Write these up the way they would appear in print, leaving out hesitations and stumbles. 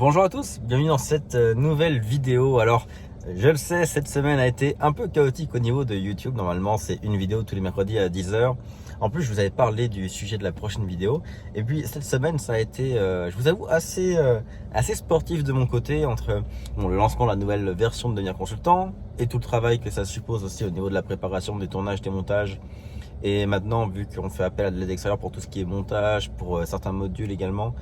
Bonjour à tous, bienvenue dans cette nouvelle vidéo. Alors, je le sais, cette semaine a été un peu chaotique au niveau de YouTube. Normalement, c'est une vidéo tous les mercredis à 10h. En plus, je vous avais parlé du sujet de la prochaine vidéo. Et puis, cette semaine, ça a été, je vous avoue, assez sportif de mon côté entre le lancement de la nouvelle version de Devenir Consultant et tout le travail que ça suppose aussi au niveau de la préparation, des tournages, des montages. Et maintenant, vu qu'on fait appel à de l'aide extérieure pour tout ce qui est montage, pour certains modules également,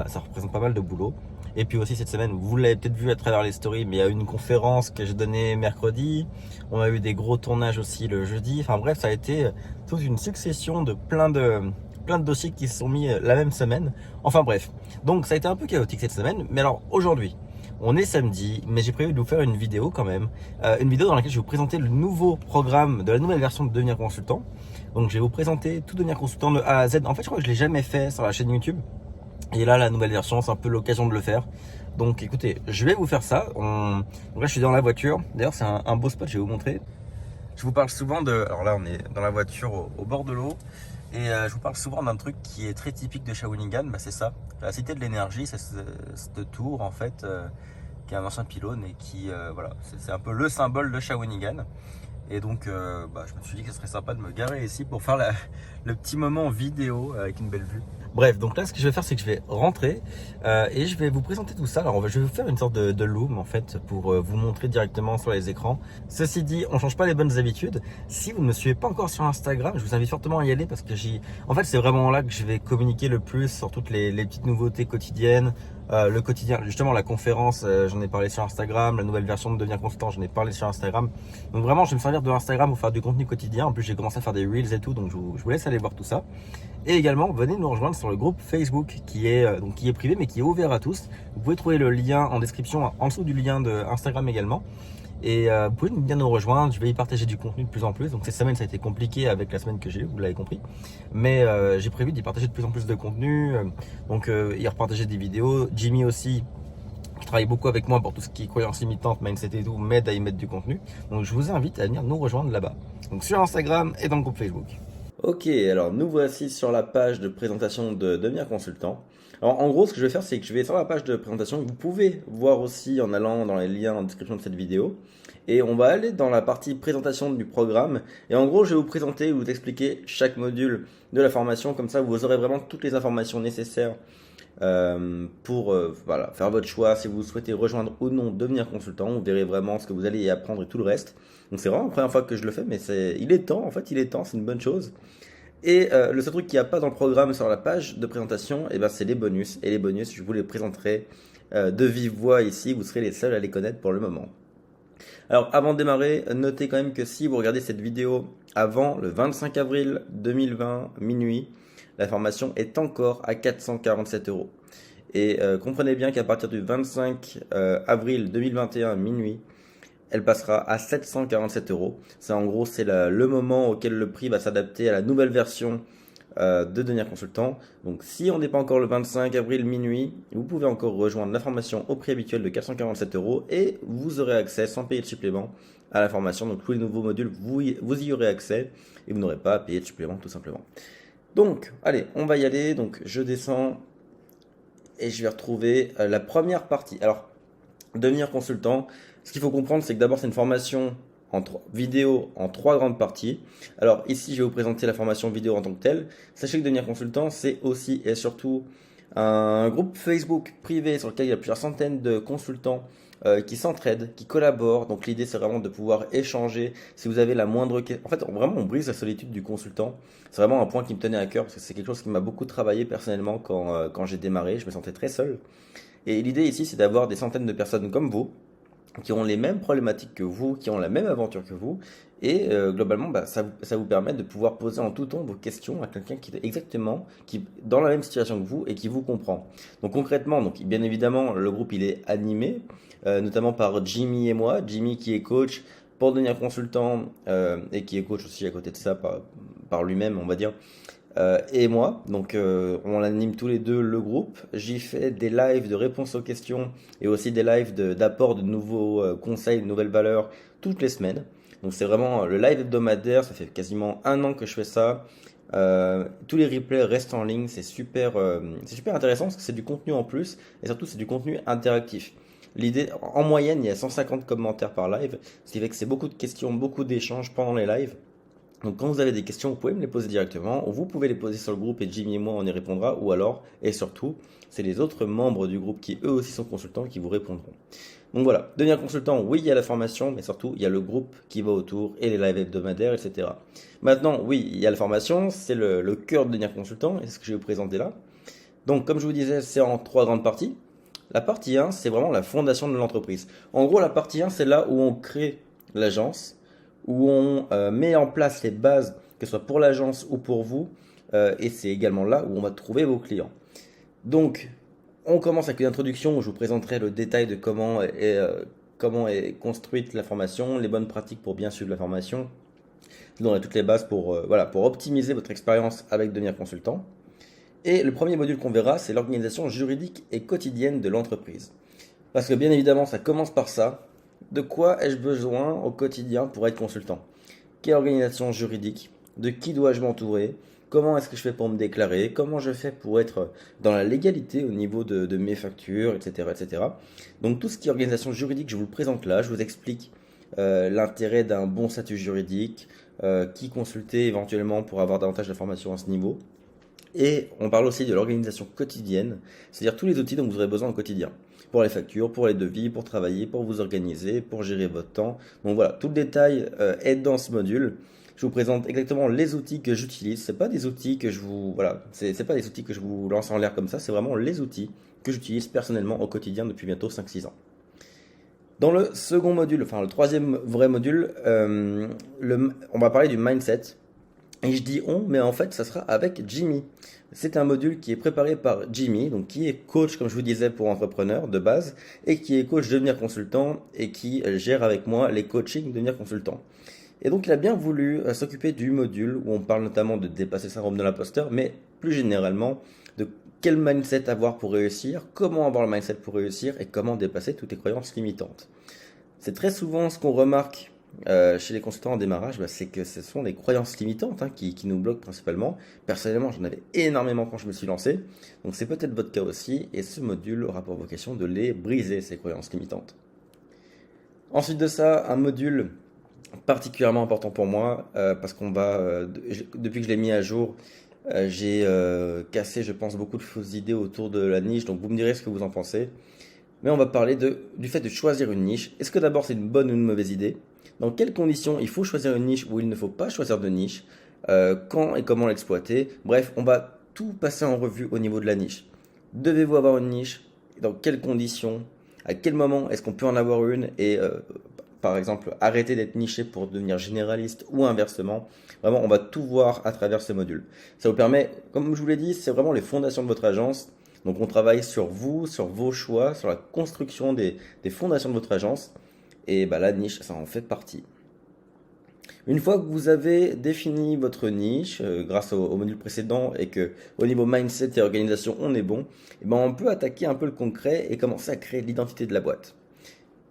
ça représente pas mal de boulot. Et puis aussi cette semaine, vous l'avez peut-être vu à travers les stories, mais il y a eu une conférence que j'ai donnée mercredi. On a eu des gros tournages aussi le jeudi. Enfin bref, ça a été toute une succession de plein de dossiers qui se sont mis la même semaine. Enfin bref, donc ça a été un peu chaotique cette semaine. Mais alors aujourd'hui, on est samedi, mais j'ai prévu de vous faire une vidéo quand même. Une vidéo dans laquelle je vais vous présenter le nouveau programme de la nouvelle version de Devenir Consultant. Donc je vais vous présenter tout Devenir Consultant de A à Z. En fait, je crois que je l'ai jamais fait sur la chaîne YouTube. Et là, la nouvelle version, c'est un peu l'occasion de le faire. Donc écoutez, je vais vous faire ça. Donc là, je suis dans la voiture. D'ailleurs, c'est un beau spot, je vais vous montrer. Je vous parle souvent de... Alors là, on est dans la voiture au bord de l'eau. Et je vous parle souvent d'un truc qui est très typique de Shawinigan. C'est ça, la Cité de l'énergie. C'est cette tour, en fait, qui est un ancien pylône et qui, voilà, c'est un peu le symbole de Shawinigan. Et donc, je me suis dit que ce serait sympa de me garer ici pour faire le petit moment vidéo avec une belle vue. Bref, donc là, ce que je vais faire, c'est que je vais rentrer et je vais vous présenter tout ça. Alors, je vais vous faire une sorte de loom, en fait, pour vous montrer directement sur les écrans. Ceci dit, on ne change pas les bonnes habitudes. Si vous ne me suivez pas encore sur Instagram, je vous invite fortement à y aller parce que en fait, c'est vraiment là que je vais communiquer le plus sur toutes les petites nouveautés quotidiennes. Le quotidien, justement la conférence, j'en ai parlé sur Instagram, la nouvelle version de Devenir Consultant, j'en ai parlé sur Instagram. Donc vraiment, je vais me servir de Instagram pour faire du contenu quotidien. En plus, j'ai commencé à faire des Reels et tout, donc je vous laisse aller voir tout ça. Et également, venez nous rejoindre sur le groupe Facebook qui est privé mais qui est ouvert à tous. Vous pouvez trouver le lien en description, en dessous du lien de Instagram également. Et vous pouvez bien nous rejoindre, je vais y partager du contenu de plus en plus. Donc cette semaine ça a été compliqué avec la semaine que j'ai eue, vous l'avez compris. Mais j'ai prévu d'y partager de plus en plus de contenu. Y repartager des vidéos. Jimmy aussi, qui travaille beaucoup avec moi pour tout ce qui est croyances limitantes, mindset et tout, m'aide à y mettre du contenu. Donc je vous invite à venir nous rejoindre là-bas. Donc sur Instagram et dans le groupe Facebook. Ok, alors nous voici sur la page de présentation de Devenir Consultant. Alors en gros, ce que je vais faire, c'est que je vais sur la page de présentation. Vous pouvez voir aussi en allant dans les liens en description de cette vidéo. Et on va aller dans la partie présentation du programme. Et en gros, je vais vous présenter, vous expliquer chaque module de la formation. Comme ça, vous aurez vraiment toutes les informations nécessaires pour voilà, faire votre choix. Si vous souhaitez rejoindre ou non Devenir Consultant, vous verrez vraiment ce que vous allez y apprendre et tout le reste. Donc c'est vraiment la première fois que je le fais, mais il est temps, en fait, il est temps, c'est une bonne chose. Et le seul truc qu'il n'y a pas dans le programme sur la page de présentation, c'est les bonus. Et les bonus, je vous les présenterai de vive voix ici, vous serez les seuls à les connaître pour le moment. Alors avant de démarrer, notez quand même que si vous regardez cette vidéo avant le 25 avril 2020, minuit, la formation est encore à 447 €. Et comprenez bien qu'à partir du 25 avril 2021, minuit, elle passera à 747 €. C'est en gros, c'est le moment auquel le prix va s'adapter à la nouvelle version de Devenir Consultant. Donc si on n'est pas encore le 25 avril minuit, vous pouvez encore rejoindre la formation au prix habituel de 447 € et vous aurez accès sans payer de supplément à la formation. Donc tous les nouveaux modules, vous y aurez accès et vous n'aurez pas à payer de supplément tout simplement. Donc allez, on va y aller. Donc je descends et je vais retrouver la première partie. Alors, Devenir Consultant, ce qu'il faut comprendre, c'est que d'abord c'est une formation vidéo en 3 grandes parties. Alors ici, je vais vous présenter la formation vidéo en tant que telle. Sachez que Devenir Consultant, c'est aussi et surtout un groupe Facebook privé sur lequel il y a plusieurs centaines de consultants qui s'entraident, qui collaborent. Donc l'idée, c'est vraiment de pouvoir échanger. Si vous avez la moindre question, en fait, vraiment, on brise la solitude du consultant. C'est vraiment un point qui me tenait à cœur parce que c'est quelque chose qui m'a beaucoup travaillé personnellement quand j'ai démarré. Je me sentais très seul. Et l'idée ici, c'est d'avoir des centaines de personnes comme vous qui ont les mêmes problématiques que vous, qui ont la même aventure que vous. Et globalement, ça vous permet de pouvoir poser en tout temps vos questions à quelqu'un qui est exactement dans la même situation que vous et qui vous comprend. Donc concrètement, bien évidemment, le groupe il est animé, notamment par Jimmy et moi. Jimmy qui est coach pour devenir consultant et qui est coach aussi à côté de ça par lui-même, on va dire. Et moi, donc on anime tous les deux le groupe. J'y fais des lives de réponses aux questions et aussi des lives d'apport de nouveaux conseils, de nouvelles valeurs toutes les semaines. Donc c'est vraiment le live hebdomadaire, ça fait quasiment 1 an que je fais ça. Tous les replays restent en ligne, c'est super intéressant parce que c'est du contenu en plus et surtout c'est du contenu interactif. L'idée, en moyenne, il y a 150 commentaires par live, ce qui fait que c'est beaucoup de questions, beaucoup d'échanges pendant les lives. Donc quand vous avez des questions, vous pouvez me les poser directement, ou vous pouvez les poser sur le groupe et Jimmy et moi on y répondra, ou alors, et surtout, c'est les autres membres du groupe qui eux aussi sont consultants qui vous répondront. Donc voilà, devenir consultant, oui, il y a la formation, mais surtout, il y a le groupe qui va autour et les lives hebdomadaires, etc. Maintenant, oui, il y a la formation, c'est le cœur de devenir consultant, et c'est ce que je vais vous présenter là. Donc, comme je vous disais, c'est en trois grandes parties. La partie 1, c'est vraiment la fondation de l'entreprise. En gros, la partie 1, c'est là où on crée l'agence, où on met en place les bases, que ce soit pour l'agence ou pour vous, et c'est également là où on va trouver vos clients. Donc, on commence avec une introduction où je vous présenterai le détail de comment est construite la formation, les bonnes pratiques pour bien suivre la formation. Je vous donnerai toutes les bases pour optimiser votre expérience avec devenir consultant. Et le premier module qu'on verra, c'est l'organisation juridique et quotidienne de l'entreprise. Parce que bien évidemment, ça commence par ça. De quoi ai-je besoin au quotidien pour être consultant? Quelle organisation juridique? De qui dois-je m'entourer? Comment est-ce que je fais pour me déclarer? Comment je fais pour être dans la légalité au niveau de mes factures, etc., etc. Donc tout ce qui est organisation juridique, je vous le présente là. Je vous explique l'intérêt d'un bon statut juridique, qui consulter éventuellement pour avoir davantage d'informations à ce niveau. Et on parle aussi de l'organisation quotidienne, c'est-à-dire tous les outils dont vous aurez besoin au quotidien. Pour les factures, pour les devis, pour travailler, pour vous organiser, pour gérer votre temps. Donc voilà, tout le détail est dans ce module. Je vous présente exactement les outils que j'utilise. C'est pas des outils que c'est pas des outils que je vous lance en l'air comme ça, c'est vraiment les outils que j'utilise personnellement au quotidien depuis bientôt 5-6 ans. Dans le second module, enfin le troisième vrai module, on va parler du mindset. Et je dis on, mais en fait, ça sera avec Jimmy. C'est un module qui est préparé par Jimmy, donc qui est coach, comme je vous disais, pour entrepreneurs de base, et qui est coach devenir consultant, et qui gère avec moi les coachings devenir consultant. Et donc, il a bien voulu s'occuper du module où on parle notamment de dépasser le syndrome de l'imposteur, mais plus généralement de quel mindset avoir pour réussir, comment avoir le mindset pour réussir, et comment dépasser toutes les croyances limitantes. C'est très souvent ce qu'on remarque chez les consultants en démarrage, c'est que ce sont les croyances limitantes qui nous bloquent principalement. Personnellement, j'en avais énormément quand je me suis lancé, donc c'est peut-être votre cas aussi, et ce module aura pour vocation de les briser, ces croyances limitantes. Ensuite de ça, un module particulièrement important pour moi, parce depuis que je l'ai mis à jour, j'ai cassé, je pense, beaucoup de fausses idées autour de la niche, donc vous me direz ce que vous en pensez. Mais on va parler du fait de choisir une niche. Est-ce que d'abord c'est une bonne ou une mauvaise idée? Dans quelles conditions il faut choisir une niche ou il ne faut pas choisir de niche? Quand et comment l'exploiter? Bref, on va tout passer en revue au niveau de la niche. Devez-vous avoir une niche? Dans quelles conditions? À quel moment est-ce qu'on peut en avoir une? Et par exemple, arrêter d'être niché pour devenir généraliste ou inversement. Vraiment, on va tout voir à travers ce module. Ça vous permet, comme je vous l'ai dit, c'est vraiment les fondations de votre agence. Donc on travaille sur vous, sur vos choix, sur la construction des fondations de votre agence. Et la niche, ça en fait partie. Une fois que vous avez défini votre niche grâce au module précédent et que au niveau mindset et organisation on est bon, on peut attaquer un peu le concret et commencer à créer l'identité de la boîte.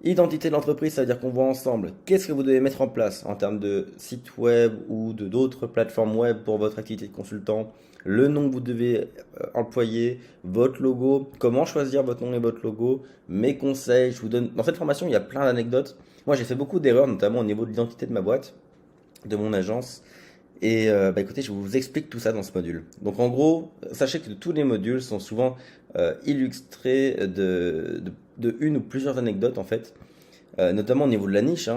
Identité de l'entreprise, ça veut dire qu'on voit ensemble qu'est-ce que vous devez mettre en place en termes de site web ou d'autres plateformes web pour votre activité de consultant, le nom que vous devez employer, votre logo, comment choisir votre nom et votre logo, mes conseils. Je vous donne dans cette formation, il y a plein d'anecdotes. Moi, j'ai fait beaucoup d'erreurs, notamment au niveau de l'identité de ma boîte, de mon agence. Et écoutez, je vous explique tout ça dans ce module. Donc en gros, sachez que tous les modules sont souvent illustrés de une ou plusieurs anecdotes en fait, notamment au niveau de la niche,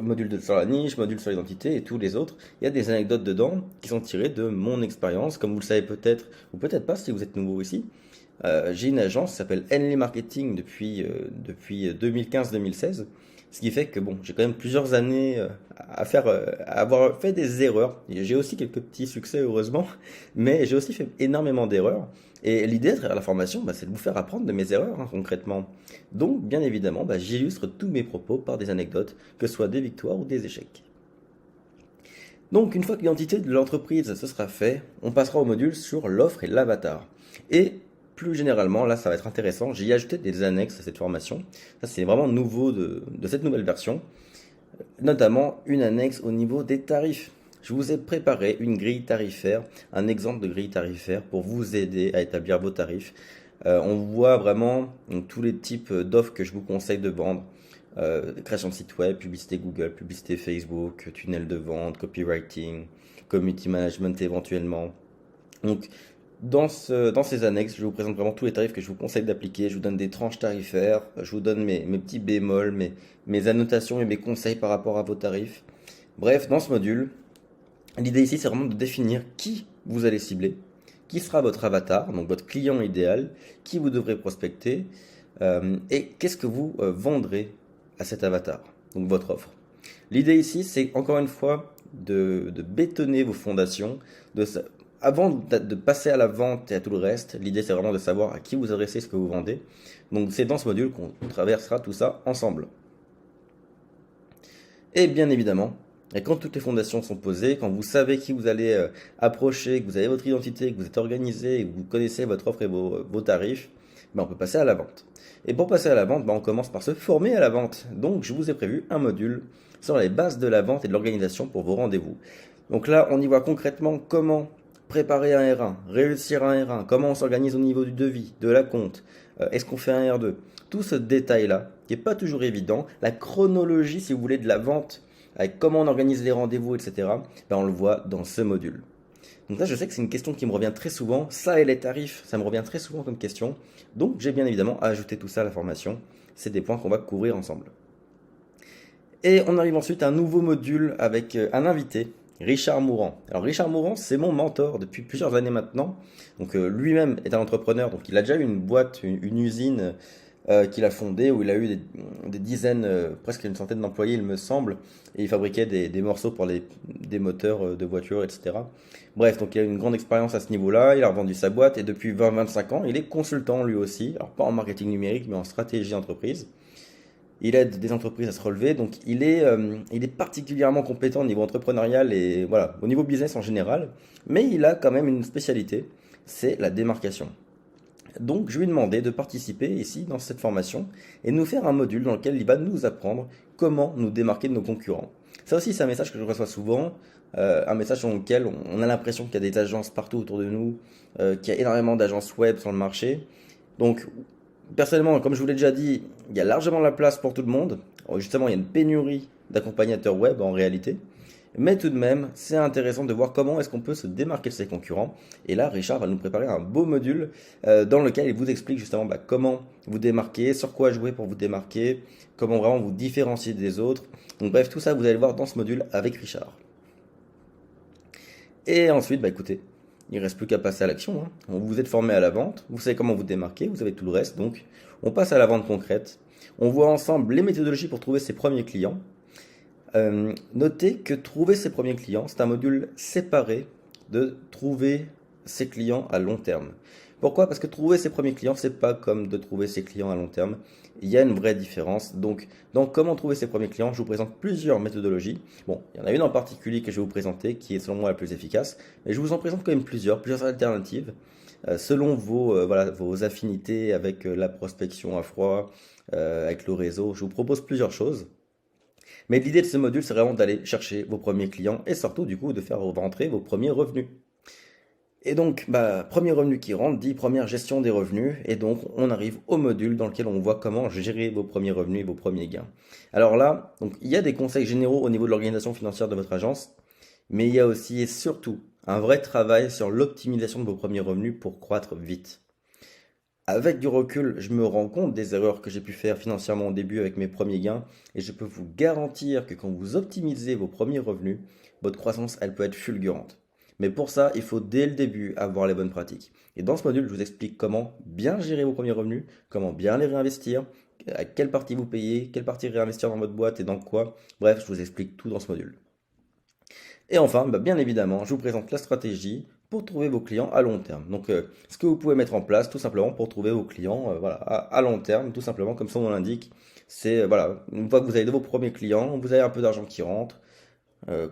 module sur la niche, module sur l'identité et tous les autres. Il y a des anecdotes dedans qui sont tirées de mon expérience, comme vous le savez peut-être ou peut-être pas si vous être nouveau ici. J'ai une agence qui s'appelle Henley Marketing depuis 2015-2016. Ce qui fait que j'ai quand même plusieurs années à avoir fait des erreurs. J'ai aussi quelques petits succès heureusement, mais j'ai aussi fait énormément d'erreurs. Et l'idée derrière la formation, c'est de vous faire apprendre de mes erreurs concrètement. Donc bien évidemment, j'illustre tous mes propos par des anecdotes, que ce soit des victoires ou des échecs. Donc une fois que l'identité de l'entreprise ce sera fait, on passera au module sur l'offre et l'avatar. Et plus généralement, là ça va être intéressant, j'ai ajouté des annexes à cette formation. Ça c'est vraiment nouveau de cette nouvelle version. Notamment une annexe au niveau des tarifs. je vous ai préparé une grille tarifaire, un exemple de grille tarifaire pour vous aider à établir vos tarifs. On voit vraiment tous les types d'offres que je vous conseille de vendre. Création de site web, publicité Google, publicité Facebook, tunnel de vente, copywriting, community management éventuellement. Donc, dans ces annexes, je vous présente vraiment tous les tarifs que je vous conseille d'appliquer. Je vous donne des tranches tarifaires, je vous donne mes petits bémols, mes annotations et mes conseils par rapport à vos tarifs. Bref, dans ce module, l'idée ici, c'est vraiment de définir qui vous allez cibler, qui sera votre avatar, donc votre client idéal, qui vous devrez prospecter, et qu'est-ce que vous vendrez à cet avatar, donc votre offre. L'idée ici, c'est encore une fois de bétonner vos fondations, avant de passer à la vente et à tout le reste. L'idée, c'est vraiment de savoir à qui vous adressez ce que vous vendez. Donc c'est dans ce module qu'on traversera tout ça ensemble. Et bien évidemment, et quand toutes les fondations sont posées, quand vous savez qui vous allez approcher, que vous avez votre identité, que vous êtes organisé, et que vous connaissez votre offre et vos tarifs, ben on peut passer à la vente. Et pour passer à la vente, ben on commence par se former à la vente. Donc je vous ai prévu un module sur les bases de la vente et de l'organisation pour vos rendez-vous. Donc là, on y voit concrètement comment préparer un R1, réussir un R1, comment on s'organise au niveau du devis, de la compte, est-ce qu'on fait un R2, tout ce détail-là, qui n'est pas toujours évident, la chronologie, si vous voulez, de la vente, avec comment on organise les rendez-vous, etc., ben on le voit dans ce module. Donc là, je sais que c'est une question qui me revient très souvent, ça et les tarifs, ça me revient très souvent comme question, donc j'ai bien évidemment ajouté tout ça à la formation, c'est des points qu'on va couvrir ensemble. Et on arrive ensuite à un nouveau module avec un invité, Richard Mourant. Alors Richard Mourant, c'est mon mentor depuis plusieurs années maintenant. Donc lui-même est un entrepreneur, donc il a déjà eu une boîte, une usine qu'il a fondée où il a eu des dizaines, presque une centaine d'employés il me semble, et il fabriquait des morceaux pour des moteurs de voitures, etc. Bref, donc il a une grande expérience à ce niveau-là, il a revendu sa boîte et depuis 20-25 ans, il est consultant lui aussi, alors pas en marketing numérique mais en stratégie d'entreprise. Il aide des entreprises à se relever, donc il est particulièrement compétent au niveau entrepreneurial et voilà, au niveau business en général, mais il a quand même une spécialité, c'est la démarcation. Donc je lui ai demandé de participer ici dans cette formation et nous faire un module dans lequel il va nous apprendre comment nous démarquer de nos concurrents. Ça aussi c'est un message que je reçois souvent, un message dans lequel on a l'impression qu'il y a des agences partout autour de nous, qu'il y a énormément d'agences web sur le marché. Donc personnellement, comme je vous l'ai déjà dit, il y a largement la place pour tout le monde. Justement, il y a une pénurie d'accompagnateurs web en réalité. Mais tout de même, c'est intéressant de voir comment est-ce qu'on peut se démarquer de ses concurrents. Et là, Richard va nous préparer un beau module dans lequel il vous explique justement comment vous démarquer, sur quoi jouer pour vous démarquer, comment vraiment vous différencier des autres. Donc bref, tout ça, vous allez le voir dans ce module avec Richard. Et ensuite, écoutez, il ne reste plus qu'à passer à l'action. Vous êtes formé à la vente, vous savez comment vous démarquer, vous avez tout le reste. Donc, on passe à la vente concrète. On voit ensemble les méthodologies pour trouver ses premiers clients. Notez que trouver ses premiers clients, c'est un module séparé de trouver ses clients à long terme. Pourquoi? Parce que trouver ses premiers clients, c'est pas comme de trouver ses clients à long terme. Il y a une vraie différence. Donc, dans comment trouver ses premiers clients, je vous présente plusieurs méthodologies. Bon, il y en a une en particulier que je vais vous présenter, qui est selon moi la plus efficace, mais je vous en présente quand même plusieurs alternatives, selon vos affinités avec la prospection à froid, avec le réseau. Je vous propose plusieurs choses. Mais l'idée de ce module, c'est vraiment d'aller chercher vos premiers clients et surtout, du coup, de faire rentrer vos premiers revenus. Et donc, premier revenu qui rentre dit première gestion des revenus. Et donc, on arrive au module dans lequel on voit comment gérer vos premiers revenus et vos premiers gains. Alors là, donc, il y a des conseils généraux au niveau de l'organisation financière de votre agence, mais il y a aussi et surtout un vrai travail sur l'optimisation de vos premiers revenus pour croître vite. Avec du recul, je me rends compte des erreurs que j'ai pu faire financièrement au début avec mes premiers gains et je peux vous garantir que quand vous optimisez vos premiers revenus, votre croissance, elle peut être fulgurante. Mais pour ça, il faut dès le début avoir les bonnes pratiques. Et dans ce module, je vous explique comment bien gérer vos premiers revenus, comment bien les réinvestir, à quelle partie vous payez, quelle partie réinvestir dans votre boîte et dans quoi. Bref, je vous explique tout dans ce module. Et enfin, bien évidemment, je vous présente la stratégie pour trouver vos clients à long terme. Donc, ce que vous pouvez mettre en place tout simplement pour trouver vos clients à long terme, tout simplement, comme son nom l'indique. C'est, une fois que vous avez de vos premiers clients, vous avez un peu d'argent qui rentre.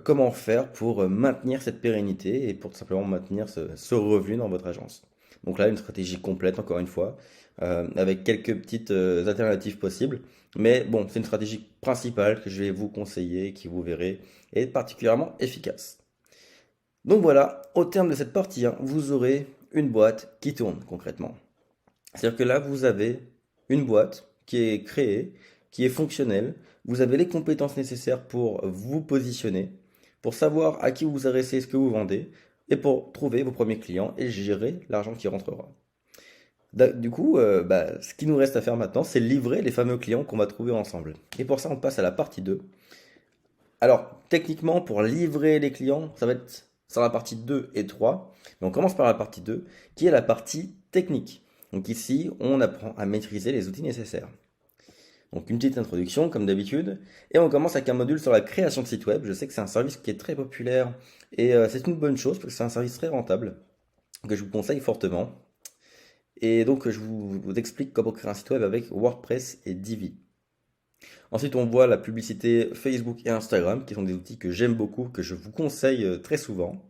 Comment faire pour maintenir cette pérennité et pour tout simplement maintenir ce revenu dans votre agence. Donc là, une stratégie complète, encore une fois, avec quelques petites alternatives possibles. Mais bon, c'est une stratégie principale que je vais vous conseiller, qui vous verrez, est particulièrement efficace. Donc voilà, au terme de cette partie 1, vous aurez une boîte qui tourne concrètement. C'est-à-dire que là, vous avez une boîte qui est créée, qui est fonctionnelle. Vous avez les compétences nécessaires pour vous positionner, pour savoir à qui vous adressez ce que vous vendez, et pour trouver vos premiers clients et gérer l'argent qui rentrera. Du coup, ce qui nous reste à faire maintenant, c'est livrer les fameux clients qu'on va trouver ensemble. Et pour ça, on passe à la partie 2. Alors, techniquement, pour livrer les clients, ça va être sur la partie 2 et 3. Mais on commence par la partie 2, qui est la partie technique. Donc ici, on apprend à maîtriser les outils nécessaires. Donc une petite introduction, comme d'habitude. Et on commence avec un module sur la création de site web. Je sais que c'est un service qui est très populaire et c'est une bonne chose parce que c'est un service très rentable que je vous conseille fortement. Et donc, je vous explique comment créer un site web avec WordPress et Divi. Ensuite, on voit la publicité Facebook et Instagram, qui sont des outils que j'aime beaucoup, que je vous conseille très souvent.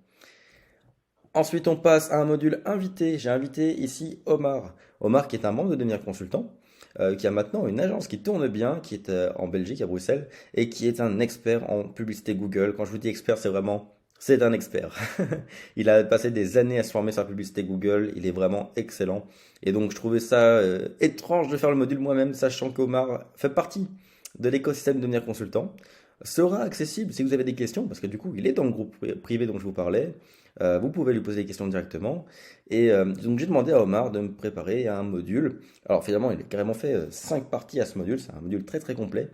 Ensuite, on passe à un module invité. J'ai invité ici Omar. Omar, qui est un membre de Devenir Consultant, qui a maintenant une agence qui tourne bien, qui est en Belgique, à Bruxelles, et qui est un expert en publicité Google. Quand je vous dis expert, c'est un expert. Il a passé des années à se former sur la publicité Google. Il est vraiment excellent. Et donc, je trouvais ça étrange de faire le module moi-même, sachant qu'Omar fait partie de l'écosystème de Devenir Consultant. Sera accessible si vous avez des questions, parce que du coup, il est dans le groupe privé dont je vous parlais. Vous pouvez lui poser des questions directement. Et donc, j'ai demandé à Omar de me préparer un module. Alors, finalement, il a carrément fait 5 parties à ce module. C'est un module très très complet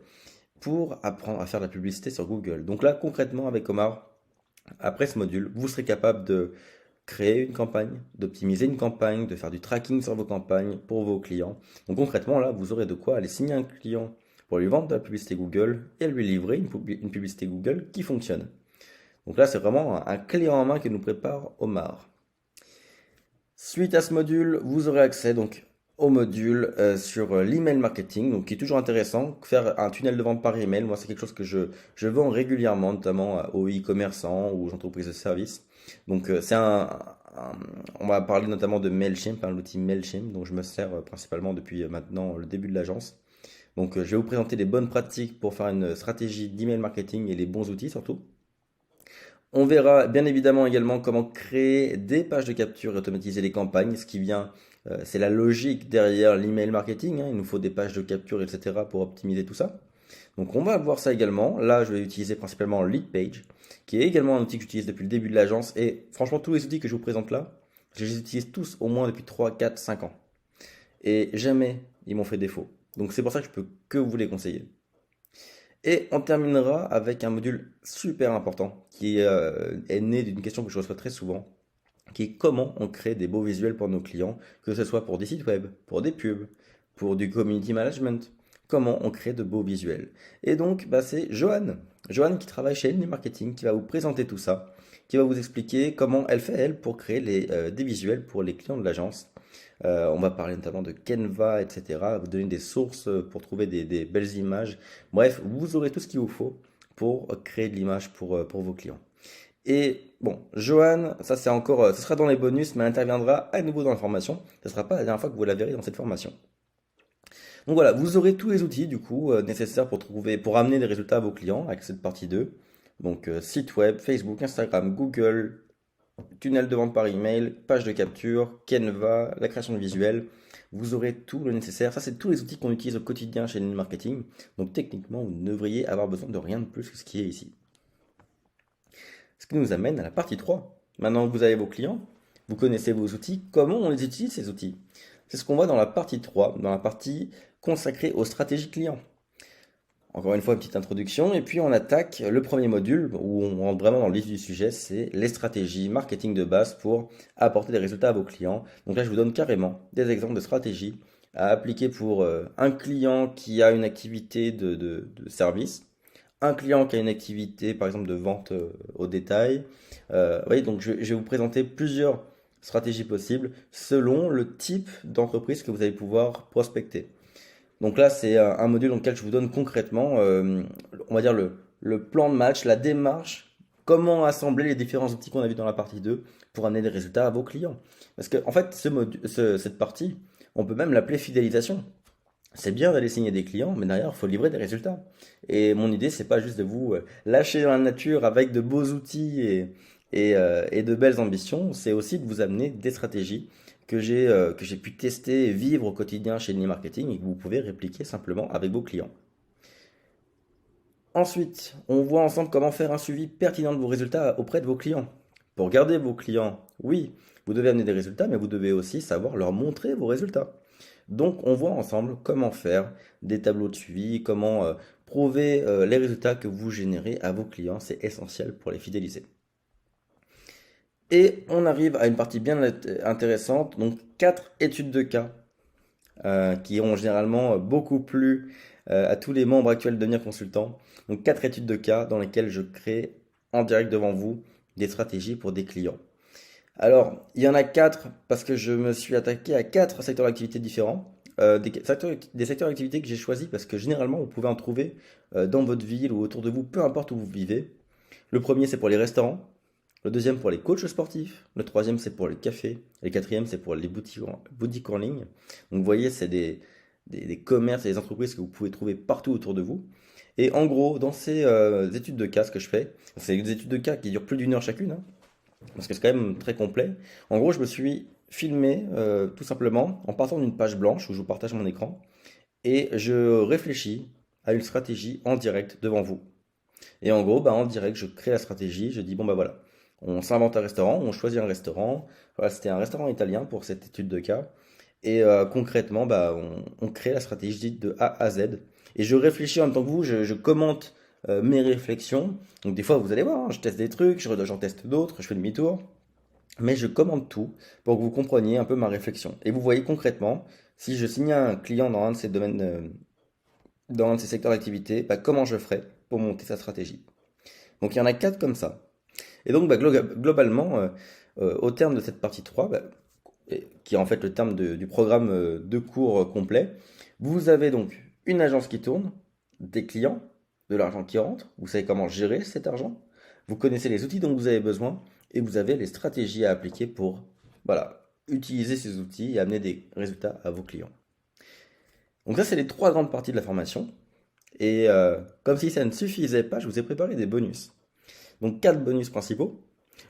pour apprendre à faire de la publicité sur Google. Donc là, concrètement, avec Omar, après ce module, vous serez capable de créer une campagne, d'optimiser une campagne, de faire du tracking sur vos campagnes pour vos clients. Donc concrètement, là, vous aurez de quoi aller signer un client pour lui vendre de la publicité Google et lui livrer une publicité Google qui fonctionne. Donc là, c'est vraiment un clé en main que nous prépare Omar. Suite à ce module, vous aurez accès donc au module sur l'email marketing, donc qui est toujours intéressant. Faire un tunnel de vente par email, moi c'est quelque chose que je vends régulièrement, notamment aux e-commerçants ou aux entreprises de services. Donc on va parler notamment de Mailchimp, l'outil Mailchimp, dont je me sers principalement depuis maintenant le début de l'agence. Donc je vais vous présenter les bonnes pratiques pour faire une stratégie d'email marketing et les bons outils surtout. On verra bien évidemment également comment créer des pages de capture et automatiser les campagnes. Ce qui vient, c'est la logique derrière l'email marketing, hein. Il nous faut des pages de capture, etc. pour optimiser tout ça. Donc on va voir ça également. Là, je vais utiliser principalement Leadpage, qui est également un outil que j'utilise depuis le début de l'agence. Et franchement, tous les outils que je vous présente là, je les utilise tous au moins depuis 3, 4, 5 ans. Et jamais ils m'ont fait défaut. Donc c'est pour ça que je peux que vous les conseiller. Et on terminera avec un module super important qui est né d'une question que je reçois très souvent, qui est comment on crée des beaux visuels pour nos clients, que ce soit pour des sites web, pour des pubs, pour du community management. Comment on crée de beaux visuels. Et donc, c'est Joanne. Joanne qui travaille chez Elni Marketing, qui va vous présenter tout ça, qui va vous expliquer comment elle fait, elle, pour créer des visuels pour les clients de l'agence. On va parler notamment de Canva, etc. Vous donner des sources pour trouver des belles images. Bref, vous aurez tout ce qu'il vous faut pour créer de l'image pour vos clients. Et bon, Johan, ça c'est encore, ce sera dans les bonus, mais elle interviendra à nouveau dans la formation. Ce ne sera pas la dernière fois que vous la verrez dans cette formation. Donc voilà, vous aurez tous les outils du coup nécessaires pour amener des résultats à vos clients avec cette partie 2. Donc site web, Facebook, Instagram, Google, tunnel de vente par email, page de capture, Canva, la création de visuels. Vous aurez tout le nécessaire. Ça, c'est tous les outils qu'on utilise au quotidien chez Lean Marketing. Donc, techniquement, vous ne devriez avoir besoin de rien de plus que ce qui est ici. Ce qui nous amène à la partie 3. Maintenant que vous avez vos clients, vous connaissez vos outils, comment on les utilise ces outils? C'est ce qu'on voit dans la partie 3, dans la partie consacrée aux stratégies clients. Encore une fois, une petite introduction, et puis on attaque le premier module où on rentre vraiment dans le vif du sujet, c'est les stratégies marketing de base pour apporter des résultats à vos clients. Donc là, je vous donne carrément des exemples de stratégies à appliquer pour un client qui a une activité de service, un client qui a une activité, par exemple, de vente au détail. Oui, donc je vais vous présenter plusieurs stratégies possibles selon le type d'entreprise que vous allez pouvoir prospecter. Donc là, c'est un module dans lequel je vous donne concrètement, on va dire le plan de match, la démarche, comment assembler les différents outils qu'on a vus dans la partie 2 pour amener des résultats à vos clients. Parce que en fait, cette partie, on peut même l'appeler fidélisation. C'est bien d'aller signer des clients, mais derrière, il faut livrer des résultats. Et mon idée, c'est pas juste de vous lâcher dans la nature avec de beaux outils et de belles ambitions, c'est aussi de vous amener des stratégies que j'ai pu tester et vivre au quotidien chez Eni Marketing et que vous pouvez répliquer simplement avec vos clients. Ensuite, on voit ensemble comment faire un suivi pertinent de vos résultats auprès de vos clients. Pour garder vos clients, oui, vous devez amener des résultats, mais vous devez aussi savoir leur montrer vos résultats. Donc, on voit ensemble comment faire des tableaux de suivi, comment prouver les résultats que vous générez à vos clients. C'est essentiel pour les fidéliser. Et on arrive à une partie bien intéressante, donc 4 études de cas qui ont généralement beaucoup plu à tous les membres actuels de Devenir Consultant. Donc 4 études de cas dans lesquelles je crée en direct devant vous des stratégies pour des clients. Alors, il y en a 4 parce que je me suis attaqué à 4 secteurs d'activité différents. Des secteurs d'activité que j'ai choisis parce que généralement vous pouvez en trouver dans votre ville ou autour de vous, peu importe où vous vivez. Le premier c'est pour les restaurants, le deuxième pour les coachs sportifs, le troisième c'est pour les cafés, et le quatrième c'est pour les boutiques en ligne. Donc vous voyez, c'est des commerces et des entreprises que vous pouvez trouver partout autour de vous. Et en gros, dans ces études de cas, ce que je fais, c'est des études de cas qui durent plus d'1 heure chacune, hein, parce que c'est quand même très complet. En gros, je me suis filmé tout simplement en partant d'une page blanche où je vous partage mon écran et je réfléchis à une stratégie en direct devant vous. Et en gros, bah, en direct, je crée la stratégie, je dis bon bah voilà, on s'invente un restaurant, on choisit un restaurant. Voilà, c'était un restaurant italien pour cette étude de cas. Et concrètement, bah, on crée la stratégie de A à Z. Et je réfléchis en même temps que vous, je commente mes réflexions. Donc des fois, vous allez voir, hein, je teste des trucs, j'en teste d'autres, je fais demi-tour. Mais je commente tout pour que vous compreniez un peu ma réflexion. Et vous voyez concrètement, si je signe un client dans un de ces domaines, dans un de ces secteurs d'activité, bah, comment je ferais pour monter sa stratégie. Donc il y en a 4 comme ça. Et donc bah, globalement, au terme de cette partie 3, bah, qui est en fait le terme du programme de cours complet, vous avez donc une agence qui tourne, des clients, de l'argent qui rentre, vous savez comment gérer cet argent, vous connaissez les outils dont vous avez besoin et vous avez les stratégies à appliquer pour voilà, utiliser ces outils et amener des résultats à vos clients. Donc ça, c'est les 3 grandes parties de la formation. Et comme si ça ne suffisait pas, je vous ai préparé des bonus. Donc 4 bonus principaux.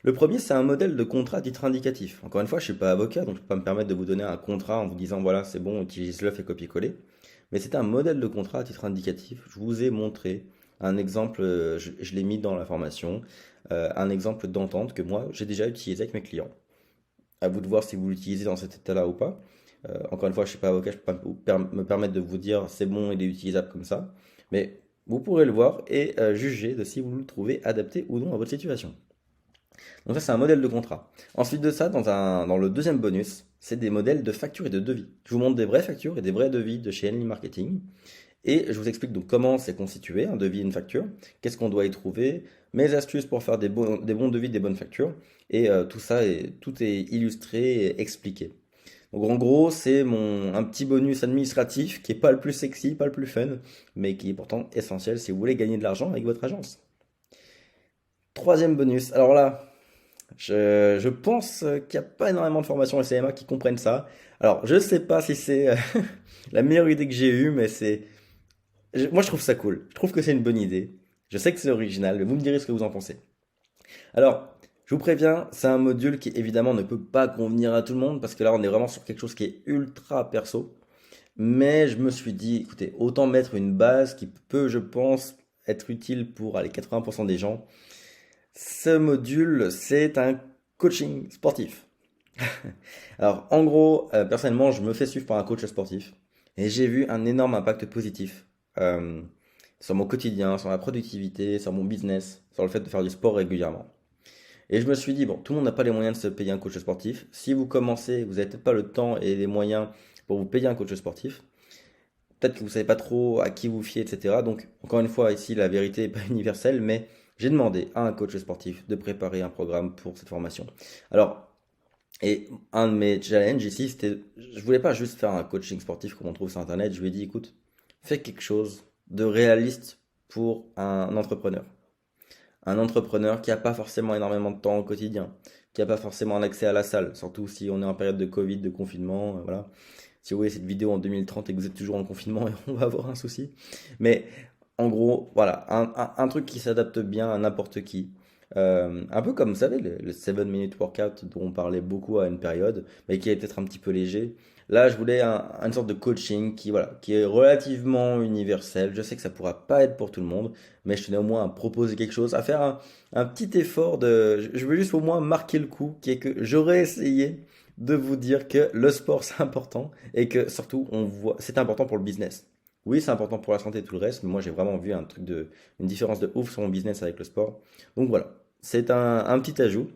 Le premier, c'est un modèle de contrat à titre indicatif. Encore une fois, je ne suis pas avocat, donc je ne peux pas me permettre de vous donner un contrat en vous disant voilà, c'est bon, utilise-le, fais copier-coller. Mais c'est un modèle de contrat à titre indicatif. Je vous ai montré un exemple, je l'ai mis dans la formation, un exemple d'entente que moi, j'ai déjà utilisé avec mes clients. À vous de voir si vous l'utilisez dans cet état-là ou pas. Encore une fois, je ne suis pas avocat, je ne peux pas me permettre de vous dire c'est bon, il est utilisable comme ça. Mais vous pourrez le voir et juger de si vous le trouvez adapté ou non à votre situation. Donc ça, c'est un modèle de contrat. Ensuite de ça, dans le deuxième bonus, c'est des modèles de factures et de devis. Je vous montre des vraies factures et des vrais devis de chez Enly Marketing. Et je vous explique donc comment c'est constitué, un devis et une facture, qu'est-ce qu'on doit y trouver, mes astuces pour faire des bons devis, des bonnes factures. Et tout ça, tout est illustré et expliqué. Donc en gros, c'est un petit bonus administratif qui est pas le plus sexy, pas le plus fun, mais qui est pourtant essentiel si vous voulez gagner de l'argent avec votre agence. Troisième bonus, alors là, je pense qu'il n'y a pas énormément de formations SCMA qui comprennent ça. Alors, je ne sais pas si c'est la meilleure idée que j'ai eue, mais moi je trouve ça cool. Je trouve que c'est une bonne idée. Je sais que c'est original, mais vous me direz ce que vous en pensez. Alors, je vous préviens, c'est un module qui évidemment ne peut pas convenir à tout le monde, parce que là on est vraiment sur quelque chose qui est ultra perso. Mais je me suis dit, écoutez, autant mettre une base qui peut, je pense, être utile pour les 80% des gens. Ce module, c'est un coaching sportif. Alors, en gros, personnellement, je me fais suivre par un coach sportif et j'ai vu un énorme impact positif euh, sur mon quotidien, sur ma productivité, sur mon business, sur le fait de faire du sport régulièrement. Et je me suis dit, bon, tout le monde n'a pas les moyens de se payer un coach sportif. Si vous commencez, vous n'avez peut-être pas le temps et les moyens pour vous payer un coach sportif. Peut-être que vous savez pas trop à qui vous fier, etc. Donc, encore une fois, ici, la vérité n'est pas universelle, mais j'ai demandé à un coach sportif de préparer un programme pour cette formation. Alors, et un de mes challenges ici, c'était, je voulais pas juste faire un coaching sportif comme on trouve sur Internet. Je lui ai dit, écoute, fais quelque chose de réaliste pour un entrepreneur. Un entrepreneur qui n'a pas forcément énormément de temps au quotidien, qui n'a pas forcément un accès à la salle, surtout si on est en période de Covid, de confinement, voilà. Si vous voyez cette vidéo en 2030 et que vous êtes toujours en confinement, on va avoir un souci. Mais en gros, voilà, un truc qui s'adapte bien à n'importe qui. Un peu comme, vous savez, le 7 minute workout dont on parlait beaucoup à une période, mais qui est peut-être un petit peu léger. Là, je voulais une sorte de coaching qui, voilà, qui est relativement universel. Je sais que ça pourra pas être pour tout le monde, mais je tenais au moins à proposer quelque chose, à faire un petit effort de. Je veux juste au moins marquer le coup, qui est que j'aurais essayé de vous dire que le sport c'est important et que surtout on voit, c'est important pour le business. Oui, c'est important pour la santé et tout le reste, mais moi j'ai vraiment vu une différence de ouf sur mon business avec le sport. Donc voilà, c'est un petit ajout.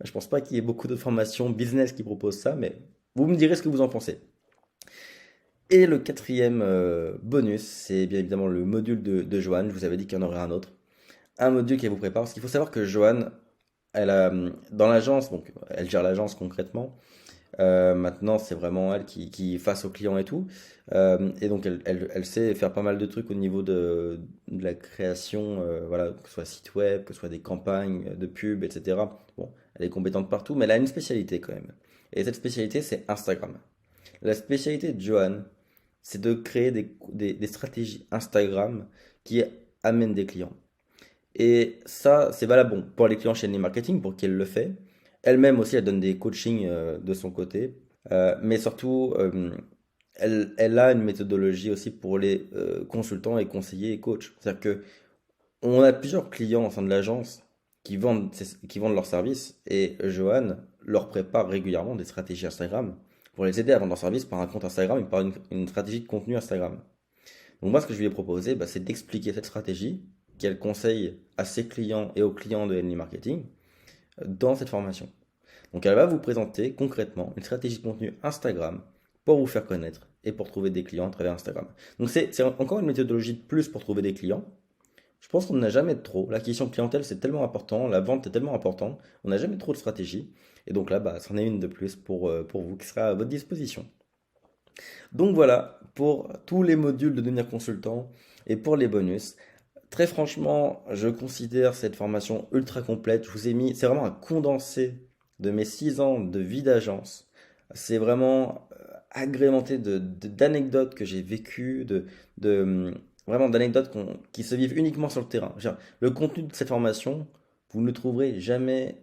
Je pense pas qu'il y ait beaucoup de formations business qui proposent ça, mais vous me direz ce que vous en pensez. Et le quatrième bonus, c'est bien évidemment le module de Joanne. Je vous avais dit qu'il y en aurait un autre. Un module qui vous prépare, parce qu'il faut savoir que Joanne, elle a, dans l'agence, donc elle gère l'agence concrètement. Maintenant, c'est vraiment elle qui face aux clients et tout. Et donc, elle sait faire pas mal de trucs au niveau de la création, voilà, que ce soit site web, que ce soit des campagnes de pub, etc. Bon, elle est compétente partout, mais elle a une spécialité quand même. Et cette spécialité, c'est Instagram. La spécialité de Johan, c'est de créer des stratégies Instagram qui amènent des clients. Et ça, c'est valable bon, pour les clients chez Any Marketing, pour qui elle le fait. Elle-même aussi, elle donne des coachings de son côté. Mais surtout, elle a une méthodologie aussi pour les consultants et conseillers et coachs. C'est-à-dire que on a plusieurs clients au sein de l'agence qui vendent leurs services et Johan leur prépare régulièrement des stratégies Instagram pour les aider à vendre leurs services par un compte Instagram et par une stratégie de contenu Instagram. Donc moi, ce que je lui ai proposé, bah, c'est d'expliquer cette stratégie qu'elle conseille à ses clients et aux clients de Henley Marketing dans cette formation. Donc elle va vous présenter concrètement une stratégie de contenu Instagram pour vous faire connaître et pour trouver des clients à travers Instagram. Donc c'est encore une méthodologie de plus pour trouver des clients. Je pense qu'on n'a jamais de trop. L'acquisition de clientèle, c'est tellement important, la vente est tellement important, on n'a jamais trop de stratégie. Et donc là, bah, c'en est une de plus pour vous qui sera à votre disposition. Donc voilà, pour tous les modules de devenir consultant et pour les bonus. Très franchement, je considère cette formation ultra complète. Je vous ai mis, c'est vraiment un condensé de mes 6 ans de vie d'agence. C'est vraiment agrémenté d'anecdotes que j'ai vécues, vraiment d'anecdotes qui se vivent uniquement sur le terrain. Le contenu de cette formation, vous ne le trouverez jamais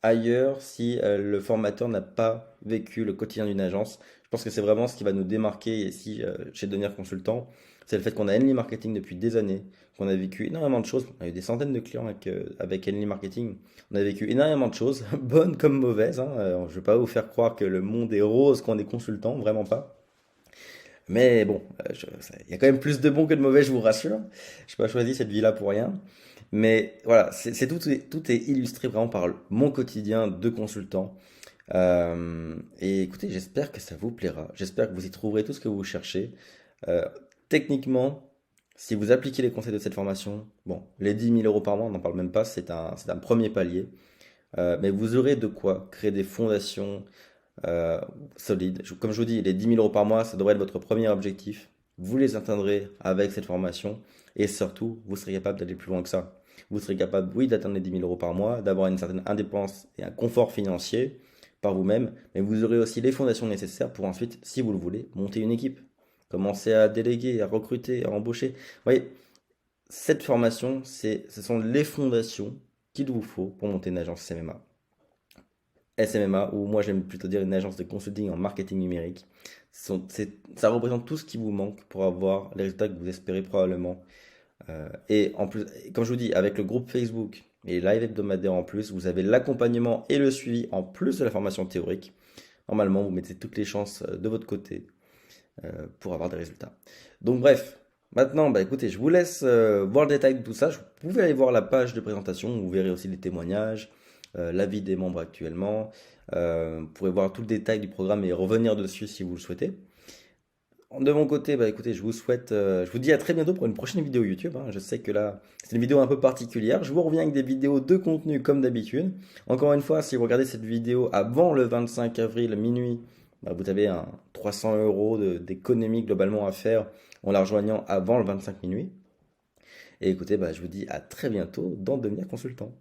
ailleurs si le formateur n'a pas vécu le quotidien d'une agence. Je pense que c'est vraiment ce qui va nous démarquer ici chez Devenir Consultant. C'est le fait qu'on a Henley Marketing depuis des années, qu'on a vécu énormément de choses. On a eu des centaines de clients avec Henley Marketing. On a vécu énormément de choses, bonnes comme mauvaises, hein. Je ne vais pas vous faire croire que le monde est rose quand on est consultant, vraiment pas. Mais bon, il y a quand même plus de bons que de mauvais, je vous rassure. Je n'ai pas choisi cette vie-là pour rien. Mais voilà, tout est illustré vraiment par mon quotidien de consultant. Et écoutez, j'espère que ça vous plaira. J'espère que vous y trouverez tout ce que vous cherchez. Euh, Techniquement, si vous appliquez les conseils de cette formation, bon, les 10 000 € par mois, on n'en parle même pas, c'est un premier palier. Mais vous aurez de quoi créer des fondations euh, solides. Comme je vous dis, les 10 000 € par mois, ça devrait être votre premier objectif. Vous les atteindrez avec cette formation et surtout, vous serez capable d'aller plus loin que ça. Vous serez capable, oui, d'atteindre les 10 000 € par mois, d'avoir une certaine indépendance et un confort financier par vous-même, mais vous aurez aussi les fondations nécessaires pour ensuite, si vous le voulez, monter une équipe. Commencer à déléguer, à recruter, à embaucher. Vous voyez, cette formation, ce sont les fondations qu'il vous faut pour monter une agence CMMA. SMMA, ou moi j'aime plutôt dire une agence de consulting en marketing numérique. Ça représente tout ce qui vous manque pour avoir les résultats que vous espérez probablement. Et en plus, comme je vous dis, avec le groupe Facebook et live hebdomadaire en plus, vous avez l'accompagnement et le suivi en plus de la formation théorique. Normalement, vous mettez toutes les chances de votre côté pour avoir des résultats. Donc bref, maintenant, bah, écoutez, je vous laisse voir le détail de tout ça. Vous pouvez aller voir la page de présentation, où vous verrez aussi les témoignages, l'avis des membres actuellement. Vous pourrez voir tout le détail du programme et revenir dessus si vous le souhaitez. De mon côté, bah écoutez, je vous dis à très bientôt pour une prochaine vidéo YouTube, hein. Je sais que là, c'est une vidéo un peu particulière. Je vous reviens avec des vidéos de contenu comme d'habitude. Encore une fois, si vous regardez cette vidéo avant le 25 avril minuit, bah, vous avez un 300 € d'économie globalement à faire en la rejoignant avant le 25 minuit. Et écoutez, bah, je vous dis à très bientôt dans Devenir Consultant.